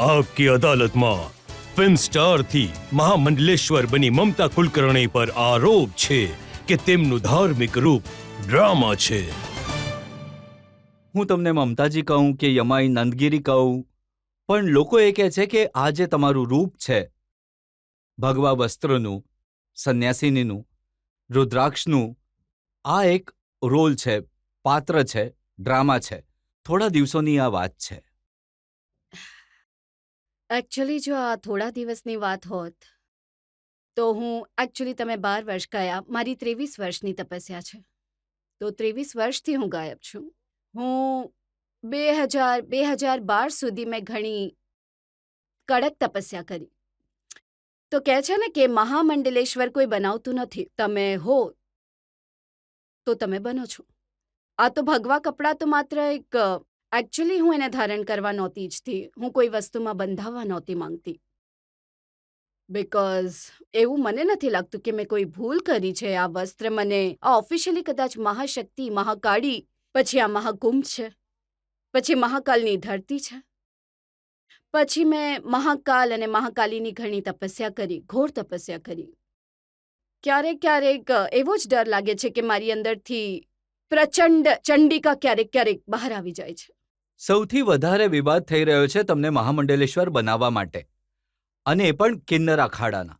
आपकी अदालत में फिल्म स्टार थी महामंडलेश्वर बनी ममता कुलकर्णी पर आरोप छे કે તેમનું ધાર્મિક રૂપ ડ્રામા છે। હું તમને મમતાજી કહું કે યમાઈ નંદગીરી કહું, પણ લોકો એ કહે છે કે આ જે તમારું રૂપ છે, ભગવા વસ્ત્રનું, સંન્યાસીનીનું, રુદ્રાક્ષનું, આ એક રોલ છે, પાત્ર છે, ડ્રામા છે, થોડા દિવસોની આ વાત છે। એકચ્યુઅલી જો આ થોડા દિવસની વાત હોત તો તમે 12 વર્ષ ગયા, મારી 23 વર્ષની તપસ્યા છે, તો 23 વર્ષથી હું ગાયબ છું। હું 2012 સુધી મેં ઘણી કડક તપસ્યા કરી। તો કહે છે ને કે મહામંડલેશ્વર કોઈ બનાવતું નથી, તમે હો તો તમે બનો છો। આ તો ભગવા કપડાં તો માત્ર એક એકચ્યુઅલી હું એને ધારણ કરવા નહોતી ઈચ્છતી, હું કોઈ વસ્તુમાં બંધાવવા નહોતી માંગતી, બિકોઝ એવું મને નથી લાગતું કે મેં કોઈ ભૂલ કરી છે। આ વસ્ત્ર મને આ ઓફિશિયલી કદાચ મહાશક્તિ, મહાકાળી, પછી આ મહાકુંભ છે, પછી મહાકાલની ધરતી છે, પછી મેં મહાકાલ અને મહાકાલીની ઘણી તપસ્યા કરી, ઘોર તપસ્યા કરી। ક્યારેક ક્યારેક એવો જ ડર લાગે છે કે મારી અંદરથી પ્રચંડ ચંડિકા ક્યારેક ક્યારેક બહાર આવી જાય છે। સૌથી વધારે વિવાદ થઈ રહ્યો છે તમને મહામંડલેશ્વર બનાવવા માટે, અને એ પણ કિન્નર અખાડાના।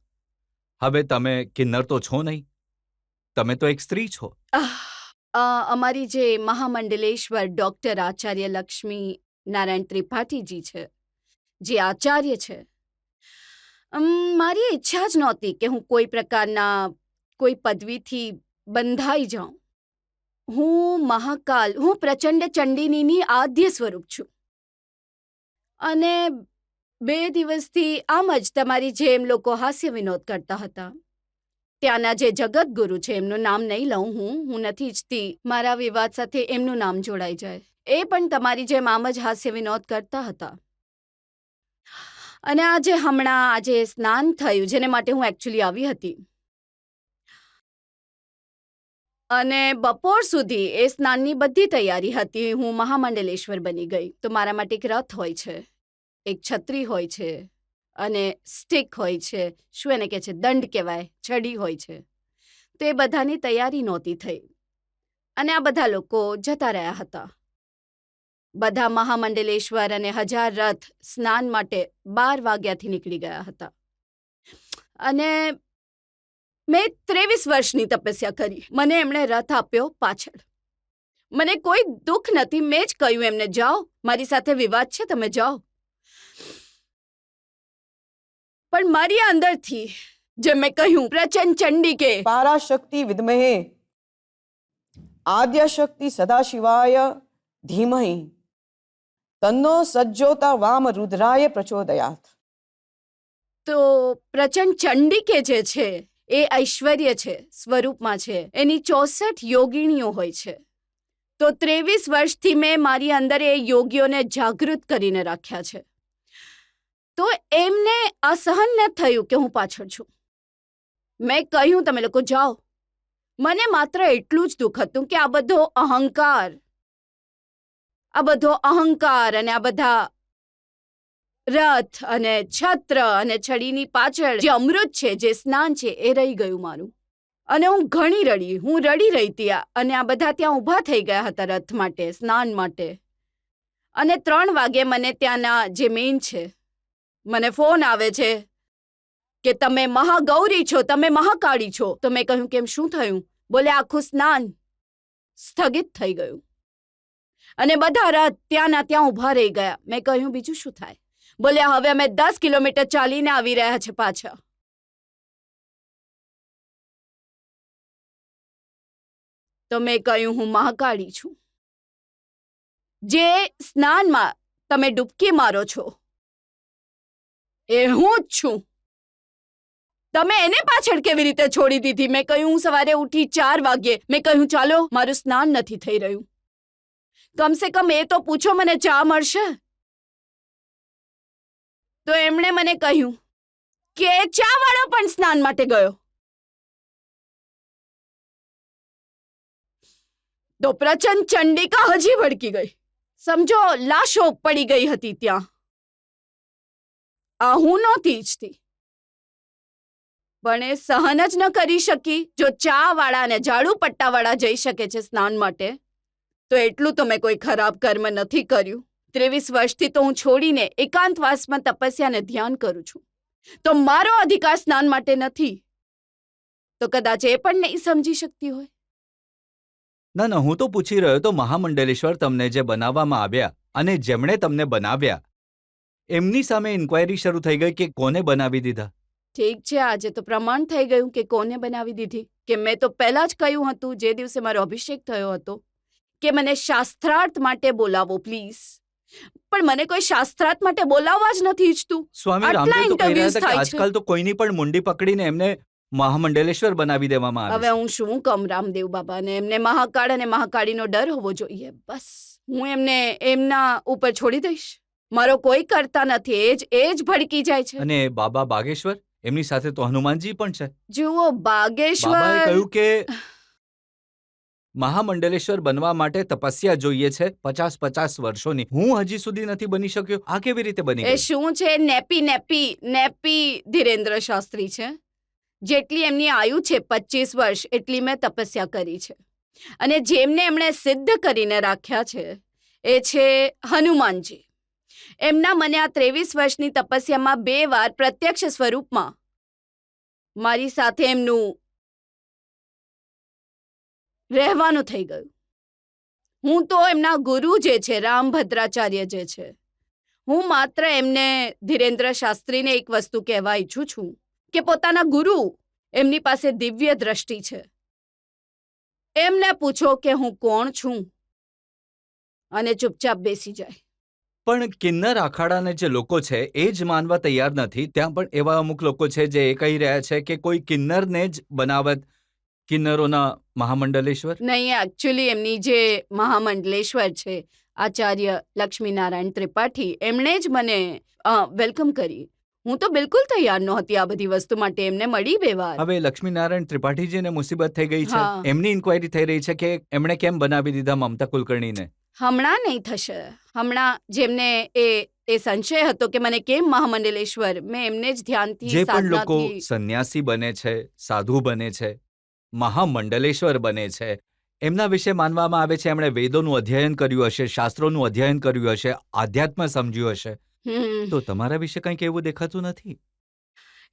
હવે તમે કિન્નર તો છો નહીં, તમે તો એક સ્ત્રી છો। અમારી જે મહામંડલેશ્વર ડોક્ટર આચાર્ય લક્ષ્મી નારાયણ ત્રિપાઠીજી છે, જે આચાર્ય છે, મારી ઈચ્છા જ નહોતી કે હું કોઈ પ્રકારના કોઈ પદવીથી બંધાઈ જાઉં। હું મહાકાલ, હું પ્રચંડ ચંડિનીની આદ્ય સ્વરૂપ છું, અને 2 દિવસથી આમ જ તમારી જેમ લોકો હાસ્ય વિનોદ કરતા હતા। ત્યાંના જે જગતગુરુ છે, એમનું નામ નહીં લઉં હું નથી ઈચ્છતી મારા વિવાદ સાથે એમનું નામ જોડાઈ જાય, એ પણ તમારી જેમ આમ જ હાસ્ય વિનોદ કરતા હતા। અને આજે હમણાં આજે સ્નાન થયું, જેને માટે હું એકચ્યુઅલી આવી હતી, અને બપોર સુધી એ સ્નાનની બધી તૈયારી હતી। હું મહામંડલેશ્વર બની ગઈ, તો મારા માટે એક રથ હોય છે, એક છત્રી હોય છે, અને સ્ટિક હોય છે, શું એને કહે છે, દંડ કહેવાય, છડી હોય છે, તો એ બધાની તૈયારી નહોતી થઈ, અને આ બધા લોકો જતા રહ્યા હતા। બધા મહામંડલેશ્વર અને 1000 રથ સ્નાન માટે 12 વાગ્યાથી નીકળી ગયા હતા, અને મેં 23 વર્ષની તપસ્યા કરી, મને એમણે રથ આપ્યો પાછળ। મને કોઈ દુઃખ નથી, મેં જ કહ્યું એમને, જાઓ, મારી સાથે વિવાદ છે, તમે જાઓ। પણ મારી અંદરથી જે મેં કહ્યું, પ્રચંડ ચંડિકે પારાશક્તિ વિદ્મહે આદ્યશક્તિ સદાશિવાય ધીમહિ તન્નો સજ્જોતા વામ રુદ્રાય પ્રચોદયાત। તો પ્રચંડ ચંડિકે જે છે એ ઐશ્વર્ય છે, સ્વરૂપમાં છે, એની 64 યોગિણીઓ હોય છે। તો 23 વર્ષથી મેં મારી અંદર એ યોગીઓને જાગૃત કરીને રાખ્યા છે, તો એમને અસહન ન થયું કે હું પાછળ છું। મેં કહ્યું તમે લોકો જાઓ। મને માત્ર એટલું જ દુઃખ હતું કે આ બધો અહંકાર અને આ બધા રથ અને છત્ર અને છડીની પાછળ જે અમૃત છે, જે સ્નાન છે, એ રહી ગયું મારું, અને હું ઘણી રડી, હું રડી રહી હતી, અને આ બધા ત્યાં ઊભા થઈ ગયા હતા રથ માટે, સ્નાન માટે, અને 3 વાગે મને ત્યાંના જે મેન છે, મને ફોન આવે છે કે તમે મહાગૌરી છો, તમે મહાકાળી છો। તો મેં કહ્યું કેમ, શું થયું? બોલે આખું સ્નાન સ્થગિત થઈ ગયું, અને બધા રથ ત્યાંના ત્યાં ઊભા રહી ગયા। મેં કહ્યું બીજું શું થાય? બોલે હવે અમે 10 કિલોમીટર ચાલીને આવી રહ્યા છે પાછા। તો મેં કહ્યું હું મહાકાળી છું, જે સ્નાનમાં તમે ડૂબકી મારો છો એ હું જ છું। તમે એને પાછળ કેવી રીતે છોડી દીધી? મેં કહ્યું હું સવારે ઉઠી 4 વાગ્યે, મેં કહ્યું ચાલો, મારું સ્નાન નથી થઈ રહ્યું, કમસે કમ એ તો પૂછો, મને ચા મળશે? તો એમણે મને કહ્યું કે ચા વાળો પણ સ્નાન માટે ગયો। તો પ્રચંડ ચંડિકા હજી ભડકી ગઈ, સમજો, લાશો પડી ગઈ હતી ત્યાં। આ હું નહોતી ઈચ્છતી, પણ એ સહન જ ન કરી શકી. જો ચા વાળા અને ઝાડુ પટ્ટા વાળા જઈ શકે છે સ્નાન માટે, તો એટલું તો મેં કોઈ ખરાબ કર્મ નથી કર્યું. 23 વર્ષથી તો હું છોડીને એકાંતવાસમાં તપસ્યા અને ધ્યાન કરું છું, તો મારો અધિકાર સ્નાન માટે નથી. તો કદાચ એ પણ નહીં સમજી શકતી હોય. ના ના, હું તો પૂછી રહ્યો તો મહામંડલેશ્વર તમને જે બનાવવામાં આવ્યા અને જેમણે તમને બનાવ્યા એમની સામે ઇન્ક્વાયરી શરૂ થઈ ગઈ કે કોને બનાવી દીધા. ઠીક છે, આજે તો પ્રમાણ થઈ ગયું કે કોને બનાવી દીધી. કે મેં તો પહેલા જ કહ્યું હતું જે દિવસે મારો અભિષેક થયો હતો કે મને શાસ્ત્રાર્થ માટે બોલાવો પ્લીઝ, પણ મને કોઈ શાસ્ત્રાર્થ માટે બોલાવવા જ નથી ઈચ્છતું. સ્વામી આટલા રામદેવ તો કહી રહ્યા હતા કે interviews થાય છે. આજકાલ તો કોઈની પણ મુંડી પકડીને એમને મહામંડલેશ્વર બનાવી દેવામાં આવે હવે હું શું કમ રામદેવ બાબાને? એમને મહાકાળ અને મહાકાળીનો ડર હોવો જોઈએ. બસ હું એમને એમના ઉપર છોડી દઈશ. મારો કોઈ કરતા નથી, એ જ ભડકી જાય છે. અને બાબા બાગેશ્વર, એમની સાથે તો હનુમાનજી પણ છે. જુઓ, બાબાએ બાગેશ્વર કહ્યું કે મહામંડલેશ્વર બનવા માટે તપસ્યા જોઈએ છે 50 વર્ષોની. હું હજી સુધી નથી બની શક્યો. આ કેવી રીતે બની એ ગયું? શું છે? નેપી ધીરેન્દ્ર શાસ્ત્રી છે. જેટલી એમની આયુ છે 25 વર્ષ, એટલી મેં તપસ્યા કરી છે. અને જેમને એમણે સિદ્ધ કરીને રાખ્યા છે એ છે હનુમાનજી. એમના મને આ 23 વર્ષની તપસ્યામાં 2 વાર પ્રત્યક્ષ સ્વરૂપમાં મારી સાથે એમનું રહેવાનું થઈ ગયું. હું તો એમના ગુરુ જે છે રામભદ્રાચાર્ય જે છે, હું માત્ર એમને ધીરેન્દ્ર શાસ્ત્રીને એક વસ્તુ કહેવા ઈચ્છું છું કે પોતાના ગુરુ, એમની પાસે દિવ્ય દ્રષ્ટિ છે, એમને પૂછો કે હું કોણ છું અને ચૂપચાપ બેસી જાય. પણ કિન્નર અખાડાના જે લોકો છે એ જ માનવા તૈયાર નથી. ત્યાં પણ એવા અમુક લોકો છે જે એ કહી રહ્યા છે કે કોઈ કિન્નરને જ બનાવત કિન્નરોના મહામંડલેશ્વર. નહીં, એકચ્યુઅલી એમની જે મહામંડલેશ્વર છે આચાર્ય લક્ષ્મીનારાયણ ત્રિપાઠી, એમણે જ મને વેલકમ કરી. હું તો બિલકુલ તૈયાર નહોતી આ બધી વસ્તુ માટે. એમને મળી 2 વાર. હવે લક્ષ્મીનારાયણ ત્રિપાઠીજીને મુસીબત થઈ ગઈ છે. હા. એમની ઇન્ક્વાયરી થઈ રહી છે કે એમણે કેમ બનાવી દીધા મમતા કુલકર્ણીને. હમણાં નહીં થશે. હમણાં જેમને એ સંશય હતો કે મને કેમ મહામંડલેશ્વર, મેં એમને જ ધ્યાનથી જે પણ લોકો સાધનાથી સંન્યાસી બને છે, સાધુ બને છે, મહામંડલેશ્વર બને છે, એમના વિશે માનવામાં આવે છે એમણે વેદોનું અધ્યયન કર્યું હશે, શાસ્ત્રોનું અધ્યયન કર્યું હશે, આધ્યાત્મ સમજ્યું હશે. હમ. તો તમારા વિશે કંઈક એવું દેખાતું નથી.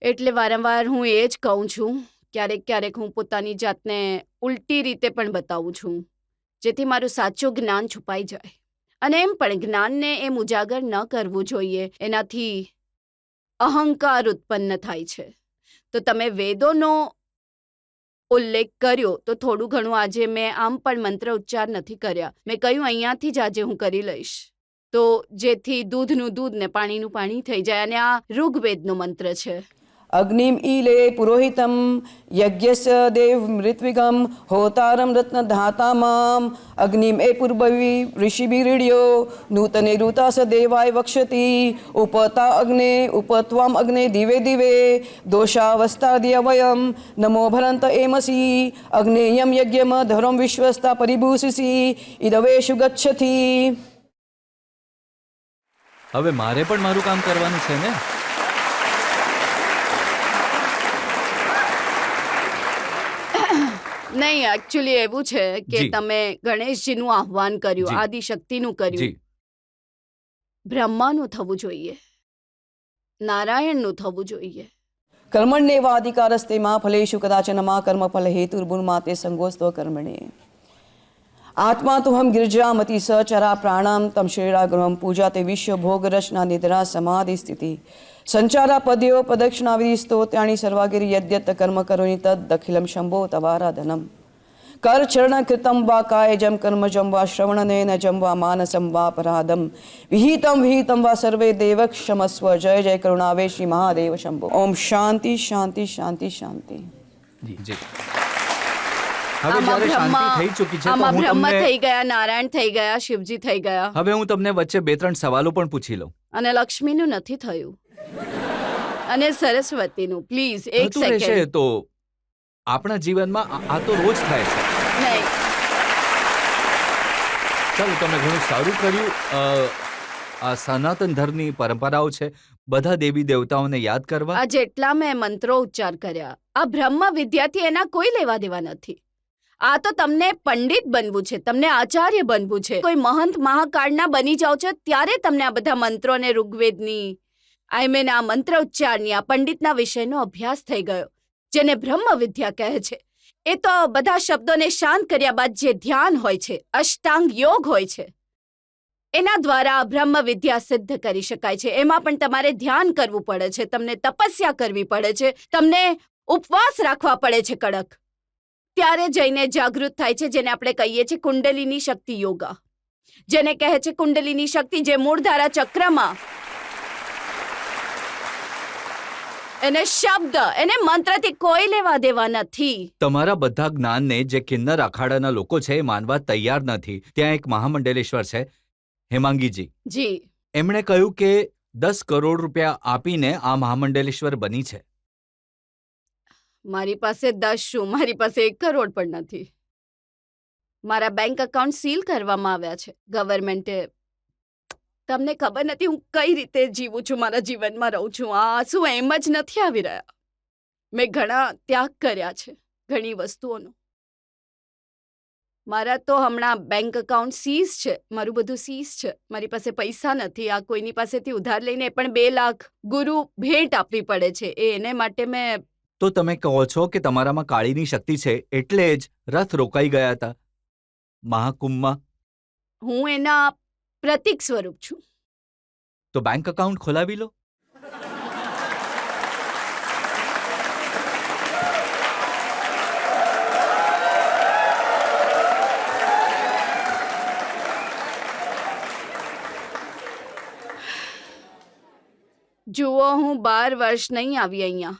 એટલે વારંવાર હું એ જ કહું છું. ક્યારેક હું પોતાની જાતને ઉલટી રીતે પણ બતાવું છું, જેથી મારું સાચું જ્ઞાન છુપાઈ જાય. અને એમ પણ જ્ઞાનને એમ ઉજાગર ન કરવું જોઈએ, એનાથી અહંકાર ઉત્પન્ન થાય છે. તો તમે વેદોનો ઉલ્લેખ કર્યો તો થોડું ઘણું આજે મેં આમ પણ મંત્ર ઉચ્ચાર નથી કર્યા. મેં કહ્યું અહીંયાથી જ આજે હું કરી લઈશ, તો જેથી દૂધનું દૂધ ને પાણીનું પાણી થઈ જાય. અને આ ઋગ્વેદનો મંત્ર છે. અગ્નિમ ઈલે પુરોહિતમ યજ્ઞસ્ય દેવ મૃત્વિગમ હોતારમ રત્ન ધાતામામ અગ્નિમ એ પૂર્વવી ઋષિભિરીડ્યો નૂતને ઋતાસ દેવાય વક્ષતી ઉપતા અગ્ને ઉપત્વામ અગ્ને દિવે દિવે દોષાવસ્તાદિય વયમ નમો ભરંત એમસી અગ્નેયમ યજ્ઞમ ધરમ વિશ્વસ્તા પરિભૂષિસી ઇદવેશુ ગચ્છતી. હવે મારે પણ મારું કામ કરવાનું છે ને. નહીં, એકચ્યુઅલી એવું છે કે જી. તમે ગણેશજીનું આહ્વાન કર્યું, જી. આદિશક્તિનું કર્યું, જી. બ્રહ્માનું થવું જોઈએ, નારાયણનું થવું જોઈએ. કર્મણ્યેવાધિકારસ્તે મા ફલેષુ કદાચન મા કર્મ ફલ હેતુર્ભુર્માતે સંગોસ્ત્વ કર્મણે. આત્મા તો હમ ગિરજામતી સચરા પ્રાણમ તમ શ્રેરાગૃહમ પૂજા તે વિશ્વ ભોગ રચના નિદ્રા સમાધિ સ્થિતિ સંચારા પદ્યો પ્રદક્ષિણા વિધિ સ્તોત્યાણી સર્વાગિરી યદ્યત કર્મ કરોની તદ દખિલમ શંભો તવારાધનમ કર ચરણ કૃતમ વા કાય જમ કર્મ જમ વા શ્રવણનેન જમ વા માનસમ વા પરાધમ વિહિતમ વા સર્વે દેવ ક્ષમસ્વ. જય જય કરુણાવેશી મહાદેવ શંભો. ઓમ શાંતિ શાંતિ શાંતિ શાંતિ. જી. હવે જ્યારે શાંતિ થઈ ચૂકી છે તો આમાં હું બ્રહ્મ તમને થઈ ગયા, નારાયણ થઈ ગયા, શિવજી થઈ ગયા, હવે હું તમને વચ્ચે 2-3 સવાલો પણ પૂછી લઉં. અને લક્ષ્મીનું નથી થયું, અને સરસ્વતીનું. પ્લીઝ એક થતું રહેશે સેકન્ડ. તો આપણા જીવનમાં આ તો રોજ થાય છે. નહીં, ચાલો, તમે ઘણું સારું કર્યું. આ સનાતન ધર્મની પરંપરાઓ છે, બધા દેવી દેવતાઓને યાદ કરવા? આ જેટલા મેં મંત્રો ઉચ્ચાર કર્યા, આ બ્રહ્મ વિદ્યાથી એના કોઈ લેવા દેવા નથી. આ તો તમને પંડિત બનવું છે, તમને આચાર્ય બનવું છે, કોઈ મહંત મહાકાળના બની જાઓ છો ત્યારે તમને આ બધા મંત્રો અને ઋગ્વેદની આ મંત્ર ઉચ્ચારની આ પંડિતના વિષયનો અભ્યાસ થઈ ગયો, જેને બ્રહ્મ વિદ્યા કહે છે. એ તો બધા શબ્દોને શાંત કર્યા બાદ જે ધ્યાન હોય છે, અષ્ટાંગ યોગ હોય છે, એના દ્વારા બ્રહ્મ વિદ્યા સિદ્ધ કરી શકાય છે. એમાં પણ તમારે ધ્યાન કરવું પડે છે, તમને તપસ્યા કરવી પડે છે, તમને ઉપવાસ રાખવા પડે છે કડક. ત્યારે જઈને જાગૃત થાય છે, જેને આપણે કહીએ છીએ કુંડલીની શક્તિ યોગા, જેને કહે છે કુંડલીની શક્તિ, જે મૂળધારા ચક્રમાં એને શબ્દ એને મંત્રથી કોઈ લેવા દેવા નથી. તમારા બધા જ્ઞાનને જે કિન્નર અખાડાના લોકો છે એ માનવા તૈયાર નથી. ત્યાં એક મહામંડલેશ્વર છે, હેમાંગીજી. જી, એમણે કહ્યું કે 10 કરોડ રૂપિયા આપીને આ મહામંડલેશ્વર બની છે. મારી પાસે 10 શું, મારી પાસે 1 કરોડ પણ નથી. મારા બેંક એકાઉન્ટ સીલ કરવામાં આવ્યા છે ગવર્મેન્ટે. તમને ખબર નથી હું કઈ રીતે જીવું છું, મારા જીવનમાં રહું છું. આ આંસુ એમ જ નથી આવી રહ્યા. મેં ઘણા ત્યાગ કર્યા છે, ઘણી વસ્તુઓનો. મારા તો હમણાં બેંક એકાઉન્ટ સીઝ છે, મારું બધું સીઝ છે. મારી પાસે પૈસા નથી. આ કોઈની પાસેથી ઉધાર લઈને પણ 2 લાખ ગુરુ ભેટ આપવી પડે છે. એને માટે મેં તો તમે કહો છો કે તમારામાં કાળીની શક્તિ છે એટલે જ રથ રોકાઈ ગયા હતા મહાકુંભમાં? હું એના પ્રતીક સ્વરૂપ છું. તો બેંક એકાઉન્ટ ખોલાવી લો. જુઓ, હું 12 વર્ષ નહીં આવી અહીંયા.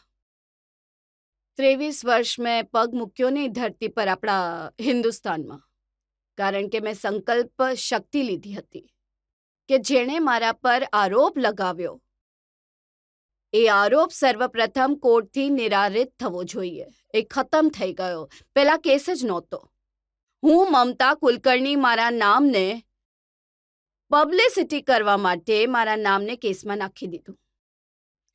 23 વર્ષ મેં પગ મૂક્યો નહીં ધરતી પર આપણા હિન્દુસ્તાનમાં, કારણ કે મેં સંકલ્પ શક્તિ લીધી હતી કે જેણે મારા પર આરોપ લગાવ્યો એ આરોપ સર્વપ્રથમ કોર્ટથી નિરારિત થવો જોઈએ. એ ખતમ થઈ ગયો. પેલા કેસ જ નહોતો. હું મમતા કુલકર્ણી મારા નામને પબ્લિસિટી કરવા માટે મારા નામને કેસમાં નાખી દીધું.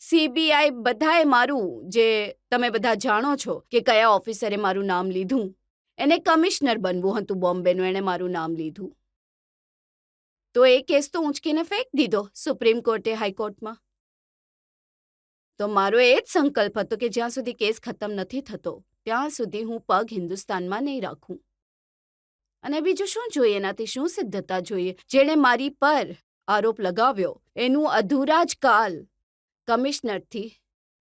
સીબીઆઈ બધાએ મારું, જે તમે બધા જાણો છો કે કયા ઓફિસરે મારું નામ લીધું, એને કમિશનર બનવું હતું બોમ્બેનું, એણે મારું નામ લીધું. તો એ કેસ તો ઊંચકીને ફેંકી દીધો સુપ્રીમ કોર્ટે, હાઈકોર્ટમાં. તો મારો એ જ સંકલ્પ હતો કે જ્યાં સુધી કેસ ખતમ નથી થતો ત્યાં સુધી હું પગ હિન્દુસ્તાનમાં નહીં રાખું. અને બીજું શું જોઈએ, એનાથી શું સિદ્ધતા જોઈએ? જેણે મારી પર આરોપ લગાવ્યો એનું અધૂરા જ કાલ કમિશનરથી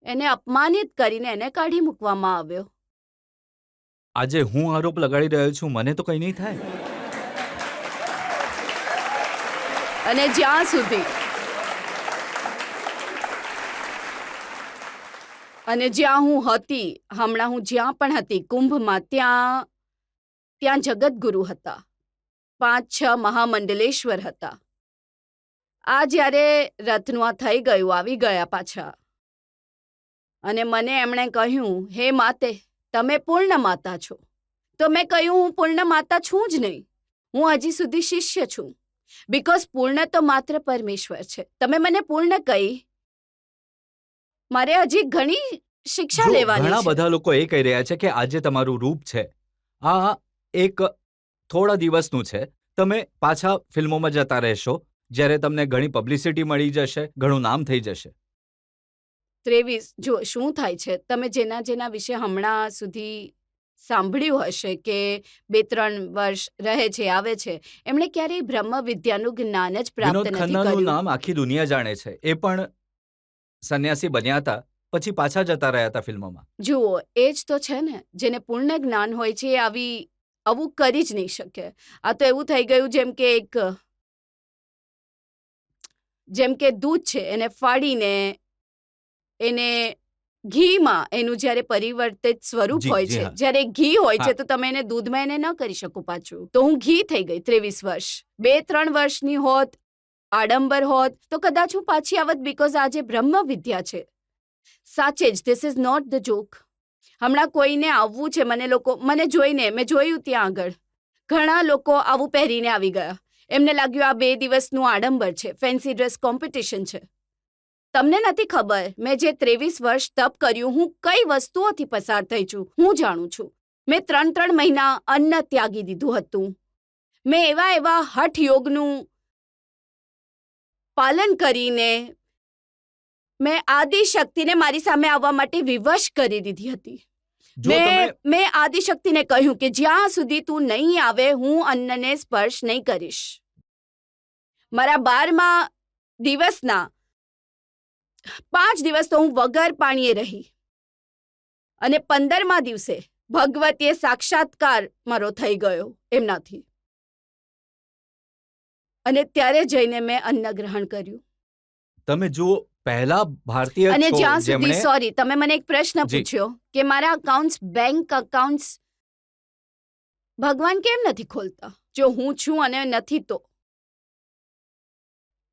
એને અપમાનિત કરીને એને કાઢી મૂકવામાં આવ્યો. આજે હું આરોપ લગાડી રહ્યો છું, મને તો કંઈ નહીં થાય. અને જ્યાં હું હતી, હમણાં હું જ્યાં પણ હતી કુંભમાં, ત્યાં જગતગુરુ હતા, 5-6 મહામંડલેશ્વર હતા. આ જ્યારે રથનું આ થઈ ગયું, આવી ગયા પાછા, અને મને એમણે કહ્યું, હે માતે, તમે પૂર્ણ માતા છો. તો મેં કહ્યું, હું પૂર્ણ માતા છું જ નહીં, હું હજી સુધી શિષ્ય છું. બીકોઝ પૂર્ણ તો માત્ર પરમેશ્વર છે. તમે મને પૂર્ણ કહી, મારે હજી ઘણી શિક્ષા જો, લેવાની ઘણા છે. બધા લોકો એ કહી રહ્યા છે કે આજે તમારું રૂપ છે આ એક થોડા દિવસનું છે, તમે પાછા ફિલ્મોમાં જતા રહેશો, જ્યારે તમને ઘણી પબ્લિસિટી મળી જશે, ઘણું નામ થઈ જશે. 23, જો શું થાય છે, તમે જેના વિશે હમણાં સુધી સાંભળ્યું હશે કે 2-3 વર્ષ રહે છે, આવે છે, એમણે ક્યારેય બ્રહ્મ વિદ્યાનું જ્ઞાન જ પ્રાપ્ત વિનોદ નથી ખન્નાનું કર્યું. નામ આખી દુનિયા જાણે છે. એ પણ સંન્યાસી બન્યા હતા, પછી પાછા જતા રહ્યા હતા ફિલ્મોમાં. જુઓ, એ જ તો છે ને, જેને પૂર્ણ જ્ઞાન હોય છે એ આવું કરી જ નહીં શકે. આ તો એવું થઈ ગયું જેમ કે દૂધ છે, એને ફાડીને એને ઘીમાં એનું જ્યારે પરિવર્તિત સ્વરૂપ જી, હોય જી છે, હા. જ્યારે ઘી હોય છે, હા. તો તમે એને દૂધમાં એને ન કરી શકો પાછું. તો હું ઘી થઈ ગઈ 23 વર્ષ. 2-3 વર્ષની હોત, આડંબર હોત, તો કદાચ હું પાછી આવત, બીકોઝ આજે બ્રહ્મ વિદ્યા છે. સાચે જ, this is not the joke. હમણાં કોઈને આવવું છે, મને જોઈને, મેં જોયું ત્યાં આગળ ઘણા લોકો આવું પહેરીને આવી ગયા. એમને લાગ્યું આ 2 દિવસનું આડંબર છે, ફેન્સી ડ્રેસ કોમ્પિટિશન છે. તમને નથી ખબર મેં જે 23 વર્ષ તપ કર્યું, હું કઈ વસ્તુઓથી પસાર થઈ છું હું જાણું છું. મેં 3 મહિના અન્ન ત્યાગી દીધું હતું. મેં એવા હઠ યોગનું પાલન કરીને મેં આદિશક્તિને મારી સામે આવવા માટે વિવશ કરી દીધી હતી. જો તમે મેં આદિશક્તિને કહ્યું કે જ્યાં સુધી તું નહીં આવે હું અન્નને સ્પર્શ નહીં કરીશ. મારા 12મા દિવસના 5 દિવસ તો હું વગર પાણીએ રહી અને 15મા દિવસે ભગવતીએ સાક્ષાત્કાર મારો થઈ ગયો એમનાથી, અને ત્યારે જઈને મેં અન્ન ગ્રહણ કર્યું. તમે જુઓ, પહેલા ભારતીય અને છો જ્યાં સુધી જેમણે સોરી તમે મને એક પ્રશ્ન જી. પૂછ્યો કે મારા અકાઉન્ટ્સ બેંક અકાઉન્ટ્સ ભગવાન કેમ નથી ખોલતા? જો હું છું અને નથી તો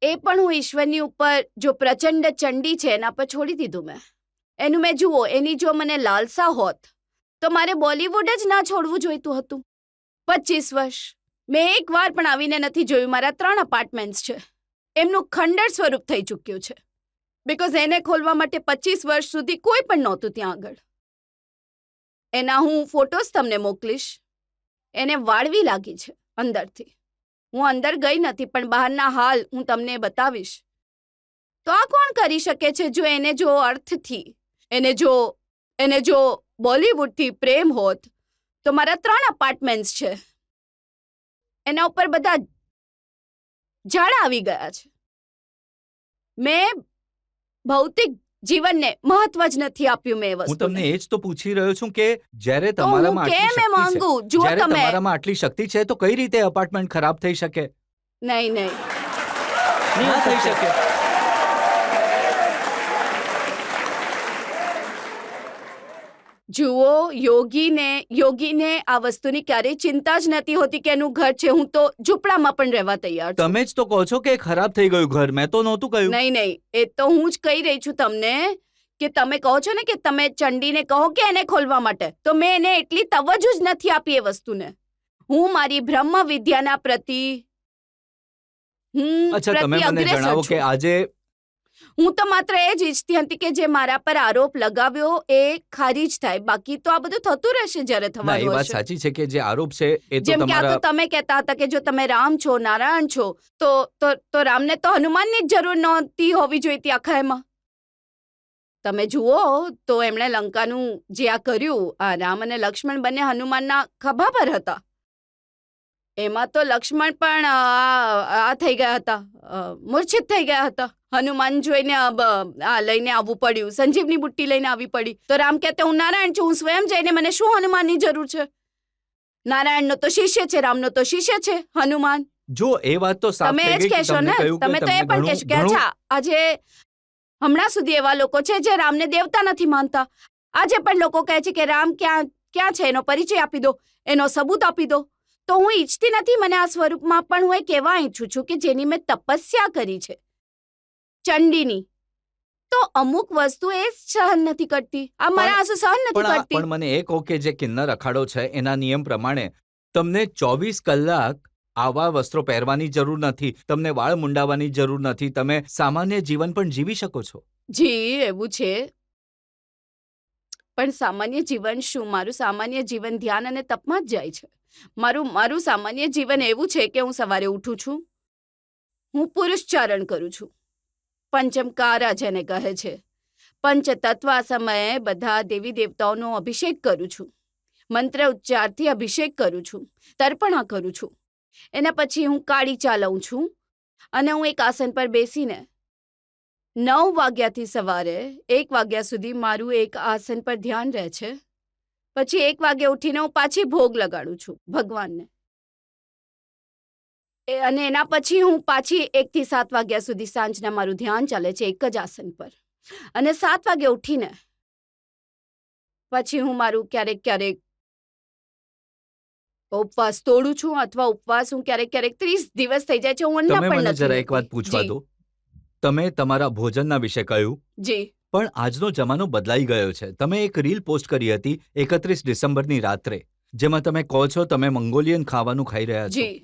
એ પણ હું ઈશ્વરની ઉપર જો પ્રચંડ ચંડી છે એના પર છોડી દીધું મેં. એનું મેં જુઓ, એની જો મને લાલસા હોત તો મારે બોલિવૂડ જ ના છોડવું જોઈતું હતું. 25 વર્ષ મેં એક વાર પણ આવીને નથી જોયું. મારા 3 અપાર્ટમેન્ટ્સ છે, એમનું ખંડર સ્વરૂપ થઈ ચૂક્યું છે. બિકોઝ એને ખોલવા માટે 25 વર્ષ સુધી કોઈ પણ નહોતું ત્યાં આગળ. એના હું ફોટોસ તમને મોકલીશ. એને વાળવી લાગી છે અંદરથી. હું અંદર ગઈ નથી પણ બહારના હાલ હું તમને બતાવીશ. તો આ કોણ કરી શકે છે? જો એને જો અર્થથી એને જો બોલિવૂડથી પ્રેમ હોત તો મારા 3 અપાર્ટમેન્ટ્સ છે, એના ઉપર બધા ઝાડા આવી ગયા છે. મેં ભૌતિક જીવનને મહત્વ જ નથી આપ્યું. મેં એ હું વસ્તુને તમને એ જ તો પૂછી રહ્યો છું કે જ્યારે તો હું તમારામાં આટલી કેમ શક્તિ છે, માંગુ? જુઓ જ્યારે તમે તમારામાં આટલી શક્તિ છે તો કઈ રીતે અપાર્ટમેન્ટ ખરાબ થઈ શકે? નહીં ના થઈ શકે. જુઓ, યોગીને આ વસ્તુની ક્યારેય ચિંતા જ નથી હોતી કે એનું ઘર છે. હું તો ઝૂંપડામાં પણ રહેવા તૈયાર છું. તમે જ તો કહો છો કે ખરાબ થઈ ગયું ઘર. મેં તો નહોતું કહ્યું. નહીં, એ તો હું જ કહી રહી છું તમને કે તમે કહો છો ને કે તમે ચંડીને કહો કે એને ખોલવા માટે, તો મેં એને એટલી તવજ્જો જ નથી આપી એ વસ્તુને. હું મારી બ્રહ્મ વિદ્યાના પ્રતિ અચ્છા, તમે મને અગ્રેસર જણાવો છું. કે આજે હું તો માત્ર એ જ ઈચ્છતી હતી કે જે મારા પર આરોપ લગાવ્યો એ ખારીજ થાય. બાકી તો આ બધું થતું રહેશે જ્યારે ના, એ થવાનું વાત હશે. સાચી છે કે જે આરોપ છે એ તો જેમ કે આ તો તમારા તમે કહેતા હતા કે જો તમે રામ છો, નારાયણ છો, તો રામને તો હનુમાનની જ જરૂર નહોતી હોવી જોઈતી આખા એમાં. તમે જુઓ તો એમણે લંકાનું જે આ કર્યું, આ રામ અને લક્ષ્મણ બંને હનુમાનના ખભા પર હતા. એમાં તો લક્ષ્મણ પણ આ થઈ ગયા હતા, મૂર્છિત થઈ ગયા હતા. હનુમાન જોઈને આ લઈને આવવું પડ્યું, સંજીવની બુટ્ટી લઈને આવી પડી. તો રામ કહેતે હું નારાયણ છું, હું સ્વયં જઈને મને શું હનુમાનની જરૂર છે? નારાયણનો તો શિષ્ય છે, રામનો તો શિષ્ય છે હનુમાન. જો એ વાત તો સાફ તમે થઈ એ જ ગઈ કે કહેશો તમને ને, કહ્યું કે તમે તો એ તમને પણ કહેશો કે અચ્છા આજે હમણાં સુધી એવા લોકો છે જે રામને દેવતા નથી માનતા. આજે પણ લોકો કહે છે કે રામ ક્યાં છે, એનો પરિચય આપી દો, એનો સબૂત આપી દો. તો હું ઈચ્છતી નથી મને આ સ્વરૂપમાં, પણ હું એ કહેવા ઈચ્છું છું કે જેની મેં તપસ્યા કરી છે ચંડીની, તો અમુક વસ્તુ એ સહન નથી કરતી. આ મારા આંસુ સહન નથી કરતી. પણ મને એ કહો કે જે કિન્નર અખાડો છે એના નિયમ પ્રમાણે તમને 24 કલાક આવા વસ્ત્રો પહેરવાની જરૂર નથી, તમને વાળ મુંડાવવાની જરૂર નથી, તમે સામાન્ય જીવન પણ જીવી શકો છો. જી એવું છે, પણ સામાન્ય જીવન શું? મારું સામાન્ય જીવન ધ્યાન અને તપમાં જ જાય છે. મારું સામાન્ય જીવન એવું છે કે હું સવારે ઉઠું છું, હું પુરુષચારણ કરું છું, પંચમકારા જેને કહે છે, પંચતત્વ આ સમયે બધા દેવી દેવતાઓનો અભિષેક કરું છું, મંત્ર ઉચ્ચારથી અભિષેક કરું છું, તર્પણા કરું છું. એના પછી હું કાળી ચા લઉં છું અને હું એક આસન પર બેસીને 9 વાગ્યાથી સવારે 1 વાગ્યા સુધી મારું એક આસન પર ધ્યાન રહે છે. પછી 1 વાગે ઉઠીને હું પાછી ભોગ લગાડું છું ભગવાનને. અને એના પછી હું પાછી 1 થી 7 વાગ્યા સુધી સાંજના મારું ધ્યાન ચાલે છે એક જ આસન પર. અને 7 વાગે ઉઠીને પછી હું મારું ક્યારેક ઉપવાસ તોડું છું, અથવા ઉપવાસ હું ક્યારેક 30 દિવસ થઈ જાય છે હું અન્ન તમે પણ મને નથી જરા એક વાત લેતી. પૂછવા જી, દો. તમે તમારા ભોજનના વિશે કહ્યું, જી પણ આજનો જમાનો બદલાઈ ગયો છે. તમે એક રીલ પોસ્ટ કરી હતી 31 ડિસેમ્બરની રાત્રે, જેમાં તમે કહો છો તમે મંગોલિયન ખાવાનું ખાઈ રહ્યા છો. જી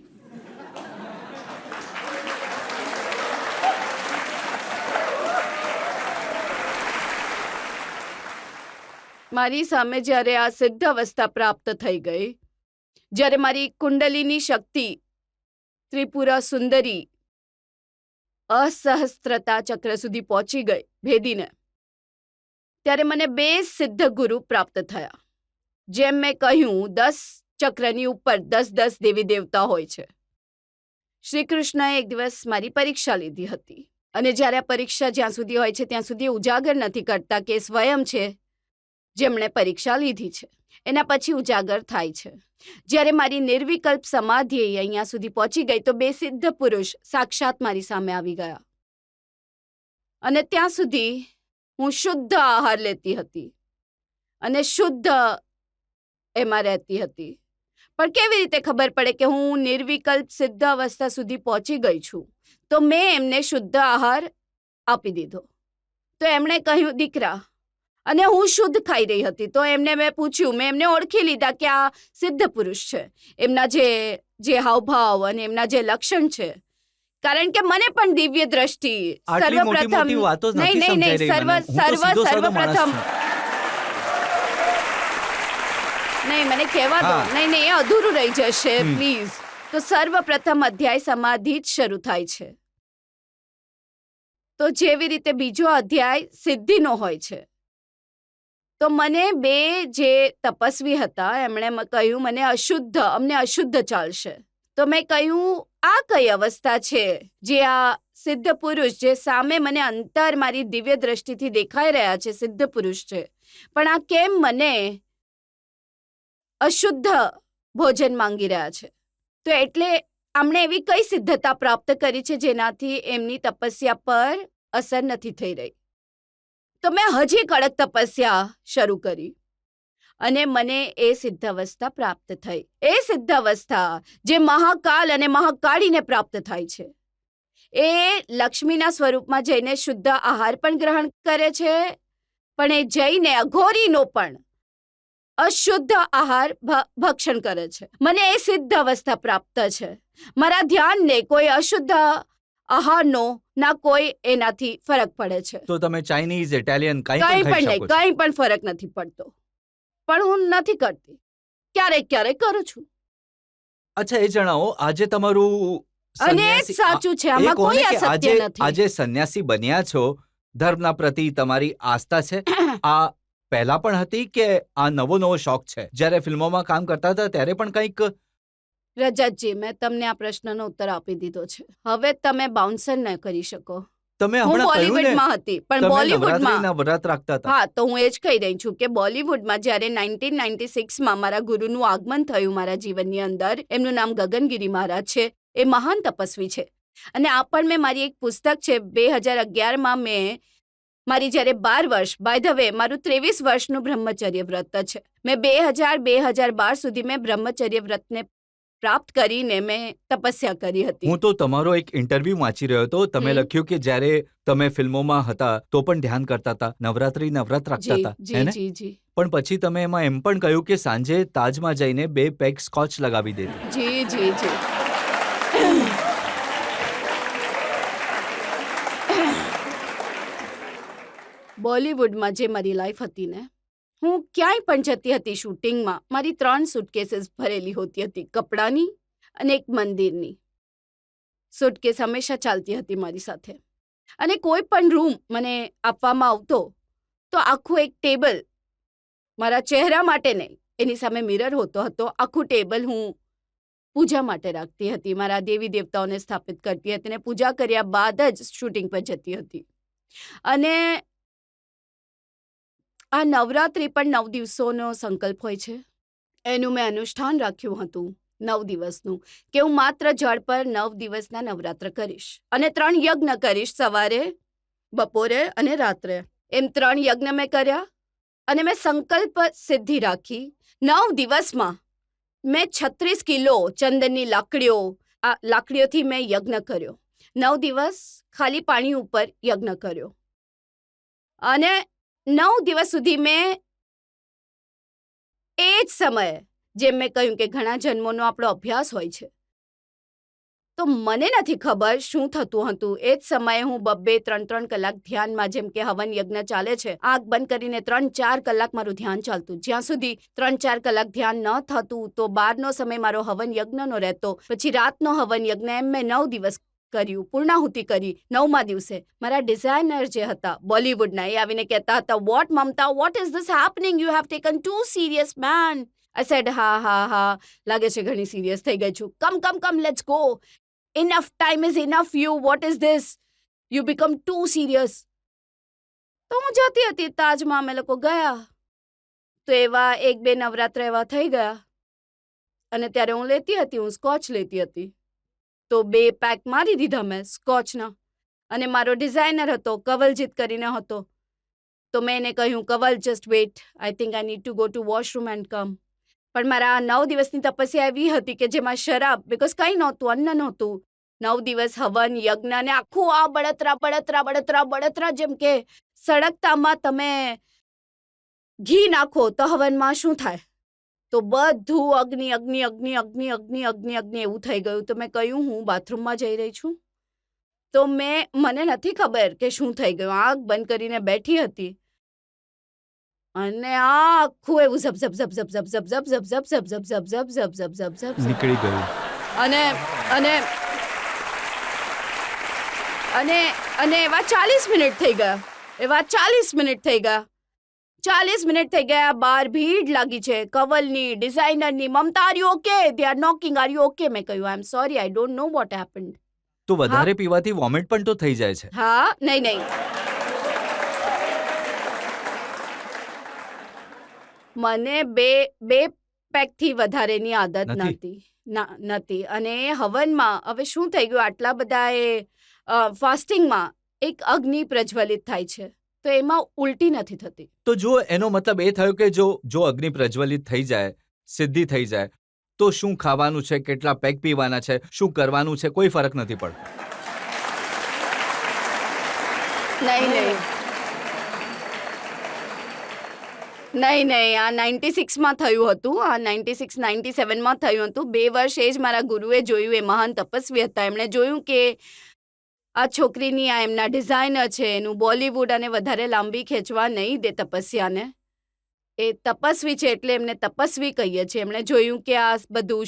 મારી સામે જ્યારે આ સિદ્ધ અવસ્થા પ્રાપ્ત થઈ ગઈ, જ્યારે મારી કુંડલીની શક્તિ ત્રિપુરા સુંદરી અસહસ્ત્રતા ચક્ર સુધી પહોંચી ગઈ ભેદીને, ત્યારે મને 2 સિદ્ધ ગુરુ પ્રાપ્ત થયા. જેમ મેં કહ્યું, 10 ચક્રની ઉપર 10 દેવી દેવતા હોય છે. શ્રી કૃષ્ણએ એક દિવસ મારી પરીક્ષા લીધી હતી, અને જ્યારે આ પરીક્ષા જ્યાં સુધી હોય છે ત્યાં સુધી ઉજાગર નથી કરતા કે સ્વયં છે જેમણે પરીક્ષા લીધી છે, એના પછી ઉજાગર થાય છે. જ્યારે મારી નિર્વિકલ્પ સમાધિ અહીંયા સુધી પહોંચી ગઈ તો 2 સિદ્ધ પુરુષ સાક્ષાત મારી સામે આવી ગયા, અને ત્યાં સુધી હું શુદ્ધ આહાર લેતી હતી અને શુદ્ધ એમાં રહેતી હતી. પણ કેવી રીતે ખબર પડે કે હું નિર્વિકલ્પ સિદ્ધ અવસ્થા સુધી પહોંચી ગઈ છું? તો મેં એમને શુદ્ધ આહાર આપી દીધો. તો એમણે કહ્યું, દીકરા, અને હું શુદ્ધ ખાઈ રહી હતી. તો એમને મેં પૂછ્યું, મેં એમને ઓળખી લીધા કે આ સિદ્ધ પુરુષ છે, એમના જે હાવભાવ અને એમના જે લક્ષણ છે. કારણ કે મને પણ દિવ્ય દ્રષ્ટિ સર્વપ્રથમ નહીં, મને કહેવા દો. નહીં, એ અધૂરું રહી જશે, પ્લીઝ. તો સર્વપ્રથમ અધ્યાય સમાધિ જ શરૂ થાય છે. તો જેવી રીતે બીજો અધ્યાય સિદ્ધિનો હોય છે, તો મને 2 જે તપસ્વી હતા એમણે કહ્યું, અમને અશુદ્ધ ચાલશે. તો મેં કહ્યું, આ કઈ અવસ્થા છે જે આ સિદ્ધ પુરુષ જે સામે મને અંતર મારી દિવ્ય દ્રષ્ટિથી દેખાઈ રહ્યા છે, સિદ્ધ પુરુષ છે, પણ આ કેમ મને અશુદ્ધ ભોજન માંગી રહ્યા છે? તો એટલે આમણે એવી કઈ સિદ્ધતા પ્રાપ્ત કરી છે જેનાથી એમની તપસ્યા પર અસર નથી થઈ રહી? તો મેં હજી કડક તપસ્યા શરૂ કરી અને મને એ સિદ્ધ અવસ્થા પ્રાપ્ત થઈ. એ સિદ્ધ અવસ્થા જે મહાકાલ અને મહાકાળીને પ્રાપ્ત થાય છે, એ લક્ષ્મીના સ્વરૂપમાં જઈને શુદ્ધ આહાર પણ ગ્રહણ કરે છે, પણ એ જઈને અઘોરીનો પણ અશુદ્ધ આહાર ભક્ષણ કરે છે. મને એ સિદ્ધ અવસ્થા પ્રાપ્ત છે. મારા ધ્યાનને કોઈ અશુદ્ધ આહારનો ના કોઈ એનાથી ફરક પડે છે. તો તમે ચાઇનીઝ, ઇટાલિયન કંઈ પણ ફરક નથી પડતો. પણ હું નથી કરતી, ક્યારેક કરું છું. અચ્છા, એ જણાવો, આજે તમારું અને એ જ સાચું છે, આમાં કોઈ અસત્ય નથી. આજે સંન્યાસી બન્યા છો, ધર્મના પ્રતિ તમારી આસ્થા છે? આ પહેલા પણ હતી કે આ નવો શોખ છે? જ્યારે ફિલ્મોમાં કામ કરતા હતા ત્યારે પણ કંઈક? રજતજી, મેં તમને આ પ્રશ્નનો ઉત્તર આપી દીધો છે. હવે તમે બાઉન્સર ન કરી શકો. તમે હું બોલિવૂડમાં હતી, પણ બોલિવૂડમાં વ્રત રાખતા હતા. હા, તો હું એ જ કહી રહી છું કે બોલિવૂડમાં જ્યારે 1996માં મારા ગુરુનું આગમન થયું મારા જીવનની અંદર, એમનું નામ ગગનગિરી મહારાજ છે, એ મહાન તપસ્વી છે. અને આ પણ મેં મારી એક પુસ્તક છે 2011માં મેં મારી જ્યારે 12 વર્ષ, બાય ધ વે મારું 23 વર્ષનું બ્રહ્મચર્ય વ્રત છે. મેં 2012 સુધી મેં બ્રહ્મચર્ય વ્રતને પ્રાપ્ત કરીને મેં તપસ્યા કરી હતી. હું તો તમારો એક ઇન્ટરવ્યુ વાંચી રહ્યો હતો. તમે લખ્યું કે જ્યારે તમે ફિલ્મોમાં હતા તો પણ ધ્યાન કરતા હતા, નવરાત્રી રાખતા હતા, જી. પણ પછી તમે એમાં એમ પણ કહ્યું કે સાંજે તાજમાં જઈને 2 પેગ સ્કોચ લગાવી દેતી. જી. બોલિવૂડમાં જે મારી લાઈફ હતી ને, હું ક્યાંય પણ જતી હતી શૂટિંગમાં, મારી 3 સુટકેસીસ ભરેલી હોતી હતી, કપડાની અને એક મંદિરની. સુટકેસ હંમેશા ચાલતી હતી મારી સાથે. અને કોઈ પણ રૂમ મને આપવામાં આવતો તો આખું એક ટેબલ, મારા ચહેરા માટે નહીં, એની સામે મિરર હોતો હતો, આખું ટેબલ હું પૂજા માટે રાખતી હતી, મારા દેવી દેવતાઓને સ્થાપિત કરતી હતી, અને પૂજા કર્યા બાદ જ શૂટિંગ પર જતી હતી. અને આ નવરાત્રિ પણ 9 દિવસોનો સંકલ્પ હોય છે. એનું મેં અનુષ્ઠાન રાખ્યું હતું 9 દિવસનું, કે હું માત્ર જળ પર 9 દિવસના નવરાત્ર કરીશ અને 3 યજ્ઞ કરીશ, સવારે, બપોરે અને રાત્રે. એમ 3 યજ્ઞ મેં કર્યા અને મેં સંકલ્પ સિદ્ધિ રાખી. 9 દિવસમાં મેં 36 કિલો ચંદનની લાકડીઓથી મેં યજ્ઞ કર્યો. 9 દિવસ ખાલી પાણી ઉપર યજ્ઞ કર્યો. અને 9 દિવસ સુધી મેં એ જ સમયે, જેમ મેં કહ્યું કે ઘણા જન્મોનો આપણો અભ્યાસ હોય છે, તો મને નથી ખબર શું થતું હતું. એ જ સમયે હું 2-3 કલાક ધ્યાનમાં, જેમ કે હવન યજ્ઞ ચાલે છે, આંખ બંધ કરીને 3-4 કલાક મારું ધ્યાન ચાલતું. જ્યાં સુધી 3-4 કલાક ધ્યાન ન થતું તો બહારનો સમય મારો હવન યજ્ઞનો રહેતો. પછી રાતનો હવન યજ્ઞ, એમ મેં 9 દિવસ કર્યું, પૂર્ણાહુતિ કરી. 9મા દિવસે મારા ડિઝાઇનર જે હતા બોલિવૂડના, એ આવીને કહેતા હતા, what Mamata, what is this happening, you have taken too serious man. I said, હા, લાગે છે ઘણી સિરિયસ થઈ ગઈ છું. Come, let's go. Enough time is enough you. What is this? You become too serious. તો હું જતી હતી તાજમાં, અમે લોકો ગયા. તો એવા 1-2 નવરાત્ર એવા થઈ ગયા. અને ત્યારે હું સ્કોચ લેતી હતી. તો 2 પેક મારી દીધા મેં સ્કોચના. અને મારો ડિઝાઇનર હતો, કવલજીત કરીને હતો. તો મેં એને કહ્યું, Kaval, just wait, I think I need to go to washroom and come. પણ મારા 9 દિવસની તપસ્યા એવી હતી કે જેમાં શરાબ, બીકોઝ કંઈ નહોતું, અન્ન નહોતું. 9 દિવસ હવન યજ્ઞ અને આખું આ બળતરા, જેમ કે સળગતામાં તમે ઘી નાખો તો હવનમાં શું થાય, તો બધું અગ્નિ એવું થઈ ગયું. તો મેં કહ્યું, હું બાથરૂમમાં જઈ રહી છું. તો મને નથી ખબર કે શું થઈ ગયું. આંખ બંધ કરીને બેઠી હતી અને આખું એવું ઝપ નીકળી ગયું. અને એવા 40 મિનિટ થઈ ગયા. 40 મિનિટ થઈ ગયા. બહાર ભીડ લાગી છે, કવલની, ડિઝાઇનરની. Mamata, are you okay? They are knocking, are you okay? મેં કહ્યું, I am sorry, I don't know what happened. તો વધારે પીવાથી વોમિટ પણ તો થઈ જાય છે. હા, નહીં. મને બે પેકથી વધારેની આદત નથી. અને હવનમાં હવે શું થઈ ગયું, આટલા બધા ફાસ્ટિંગમાં એક અગ્નિ પ્રજ્વલિત થાય છે, તો એમાં ઉલટી નથી થતી. તો જો એનો મતલબ એ થયો કે જો અગ્નિ પ્રજ્વલિત થઈ જાય, સિદ્ધિ થઈ જાય, તો શું ખાવાનું છે, કેટલા પેક પીવાના છે, શું કરવાનું છે, કોઈ ફરક નથી પડતો. નહીં, આ 96માં થયું હતું. આ 96-97માં થયું હતું. 2 વર્ષ એ જ મારા ગુરુએ જોયું. એ મહાન તપસ્વી હતા. એમણે જોયું કે આ છોકરીની, આ એમના ડિઝાઇનર છે, એનું બોલિવૂડ અને વધારે લાંબી ખેંચવા નહીં દે તપસ્યાને. એ તપસ્વી છે એટલે એમને તપસ્વી કહીએ છીએ. એમણે જોયું કે આ બધું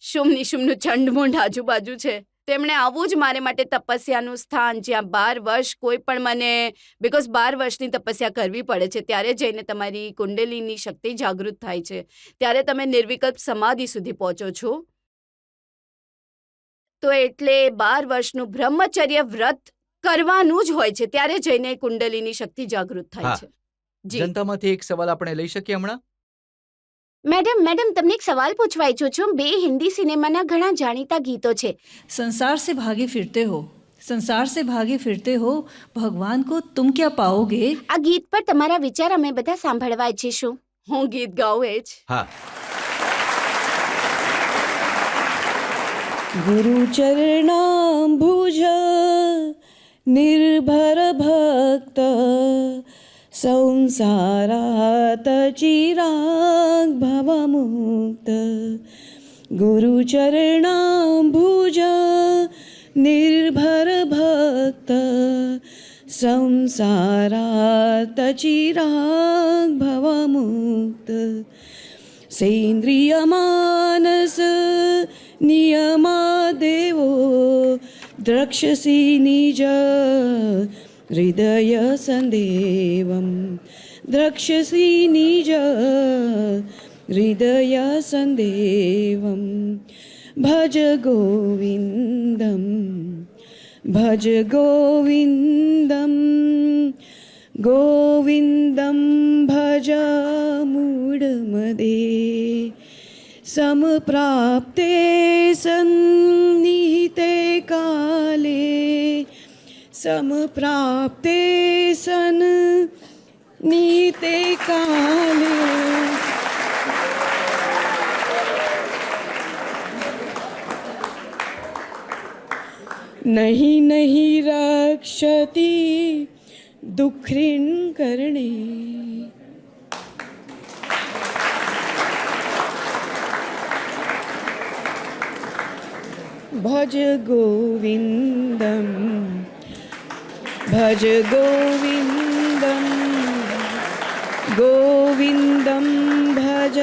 શુમનું ચંડમુંડ આજુબાજુ છે. તેમણે આવું જ મારે માટે તપસ્યાનું સ્થાન, જ્યાં 12 વર્ષ કોઈ પણ મને, બીકોઝ 12 વર્ષની તપસ્યા કરવી પડે છે, ત્યારે જઈને તમારી કુંડલીની શક્તિ જાગૃત થાય છે, ત્યારે તમે નિર્વિકલ્પ સમાધિ સુધી પહોંચો છો. તો એટલે 12 વર્ષનું બ્રહ્મચર્ય વ્રત કરવાનું જ હોય છે, ત્યારે જઈને કુંડલીની શક્તિ જાગૃત થાય છે. જનતામાંથી એક સવાલ આપણે લઈ શકીએ હમણાં? મેડમ, તમને એક સવાલ પૂછવા ઈચ્છું છું. 2 હિન્દી સિનેમાના ઘણા જાણીતા ગીતો છે. संसार से भागे फिरते हो भगवान को तुम क्या पाओगे. આ ગીત પર તમારા વિચાર અમે બધા સાંભળવા ઈચ્છીશું. હું ગીત ગાઉં એ જ. હા. गुरु चरणाम्बुज निर्भर भक्त संसारात चिराग भवमुक्त. गुरु चरणाम्बुज निर्भर भक्त संसारात चिराग भवमुक्त. सेन्द्रिय मानस नियमा देवो द्रक्षसि निज हृदय संदेवम. द्रक्षसि निज हृदय संदेवम. भज गोविंदम गोविंदम भज मूढमदे. समप्राप्ते सन्निहिते काले समप्राप्ते सन्निहिते काले. नहीं रक्षति दुःखिन करणे. भज गोविन्दं भज गोविन्दं गोविन्दं भज